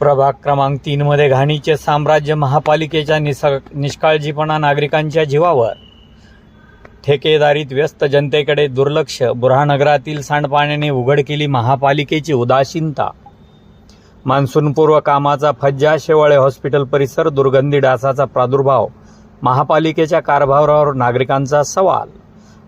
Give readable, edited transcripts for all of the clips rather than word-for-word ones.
प्रभाग क्रमांक 3 मध्ये घाणीचे साम्राज्य, महापालिकेच्या निष्काळजीपणा, नागरिकांच्या जीवावर, ठेकेदारीत व्यस्त जनतेकडे दुर्लक्ष, बुऱ्हाणनगरातील सांडपाण्याने उघड केली महापालिकेची उदासीनता, मान्सूनपूर्व कामाचा फज्जा, शेवाळे हॉस्पिटल परिसर, दुर्गंधी डासाचा प्रादुर्भाव, महापालिकेच्या कारभारावर नागरिकांचा सवाल।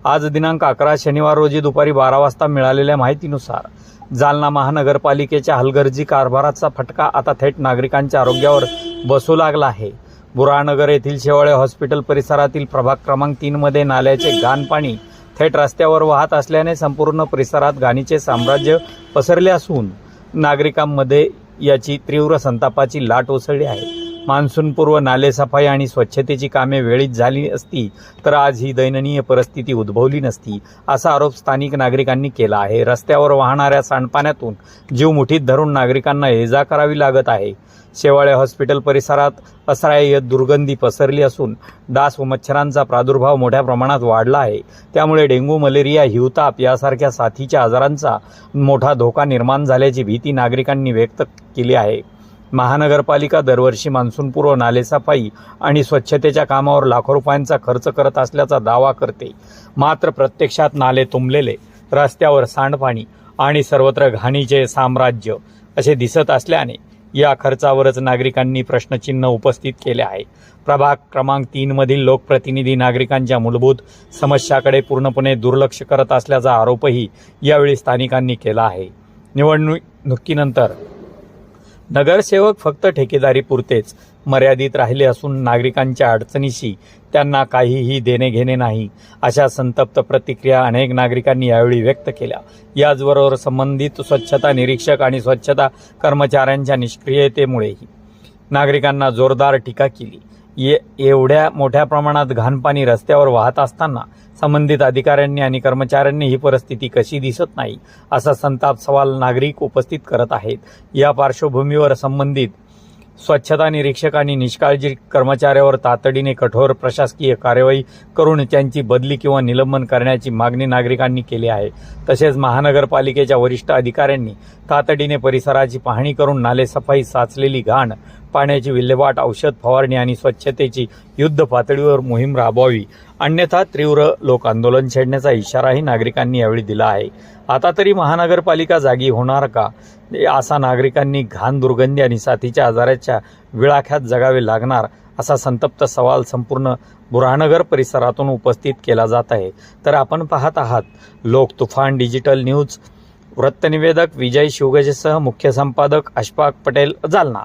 आज दिनांक 11 शनिवार रोजी दुपारी 12 वाजता मिळालेल्या माहितीनुसार जालना महानगरपालिकेच्या हलगर्जी कारभाराचा फटका आता थेट नागरिकांच्या आरोग्यावर बसू लागला आहे। बुऱ्हाणनगर येथील शेवाळे हॉस्पिटल परिसरातील प्रभाग क्रमांक 3 मध्ये नाल्याचे घाण पाणी थेट रस्त्यावर वाहत असल्याने संपूर्ण परिसरात घाणीचे साम्राज्य पसरले असून नागरिकांमध्ये याची तीव्र संतापाची लाट उसळली आहे। मान्सूनपूर्व नालेसफाई आणि स्वच्छतेची कामे वेळीच झाली असती तर आज ही दयनीय परिस्थिती उद्भवली नसती, असा आरोप स्थानिक नागरिकांनी केला आहे। रस्त्यावर वाहणाऱ्या सांडपाण्यातून जीव मुठीत धरून नागरिकांना ये-जा करावी लागत आहे। शेवाळे हॉस्पिटल परिसरात असह्य दुर्गंधी पसरली असून डास व मच्छरांचा प्रादुर्भाव मोठ्या प्रमाणात वाढला आहे। त्यामुळे डेंग्यू, मलेरिया, हिवताप यासारख्या साथीच्या आजारांचा मोठा धोका निर्माण झाल्याची भीती नागरिकांनी व्यक्त केली आहे। महानगरपालिका दरवर्षी मान्सूनपूर्व नालेसफाई आणि स्वच्छतेच्या कामावर लाखो रुपयांचा खर्च करत असल्याचा दावा करते, मात्र प्रत्यक्षात नाले तुंबलेले, रस्त्यावर सांडपाणी आणि सर्वत्र घाणीचे साम्राज्य असे दिसत असल्याने या खर्चावरच नागरिकांनी प्रश्नचिन्ह उपस्थित केले आहे। प्रभाग क्रमांक 3 मधील लोकप्रतिनिधी नागरिकांच्या मूलभूत समस्याकडे पूर्णपणे दुर्लक्ष करत असल्याचा आरोपही यावेळी स्थानिकांनी केला आहे। निवडणुकीनंतर नगरसेवक फक्त ठेकेदारीपुरतेच मर्यादित राहिले असून नागरिकांच्या अडचणीशी त्यांना काहीही देणे घेणे नाही, अशा संतप्त प्रतिक्रिया अनेक नागरिकांनी यावेळी व्यक्त केल्या। याचबरोबर संबंधित स्वच्छता निरीक्षक आणि स्वच्छता कर्मचाऱ्यांच्या निष्क्रियतेमुळेही नागरिकांना जोरदार टीका केली। एवढ्या मोठ्या प्रमाणात घाणपाणी रस्त्यावर वाहत असताना संबंधित अधिकाऱ्यांनी आणि कर्मचाऱ्यांनी ही परिस्थिती कशी दिसत नाही, असा संताप सवाल नागरिक उपस्थित करत आहेत। या पार्श्वभूमीवर संबंधित स्वच्छता निरीक्षक आणि निष्काळजी कर्मचाऱ्यावर तातडीने कठोर प्रशासकीय कार्यवाही करून त्यांची बदली किंवा निलंबन करण्याची मागणी नागरिकांनी केली आहे। तसेच महानगरपालिकेच्या वरिष्ठ अधिकाऱ्यांनी तातडीने परिसराची पाहणी करून नालेसफाई, साचलेली घाण पाण्याची विल्हेवाट, औषध फवारणी आणि स्वच्छतेची युद्ध पातळीवर मोहीम राबवावी, अन्यथा तीव्र लोक आंदोलन छेडण्याचा इशाराही नागरिकांनी यावेळी दिला आहे। आता तरी महानगरपालिका जागी होणार का, असा नागरिकांनी घाण, दुर्गंधी आणि साथीच्या आजाराच्या विळाख्यात जगावे लागणार, असा संतप्त सवाल संपूर्ण बुऱ्हाणनगर परिसरातून उपस्थित केला जात आहे। तर आपण पाहत आहात लोक तुफान डिजिटल न्यूज। वृत्तनिवेदक विजय शिवगजेसह मुख्य संपादक अशफाक पटेल, जालना।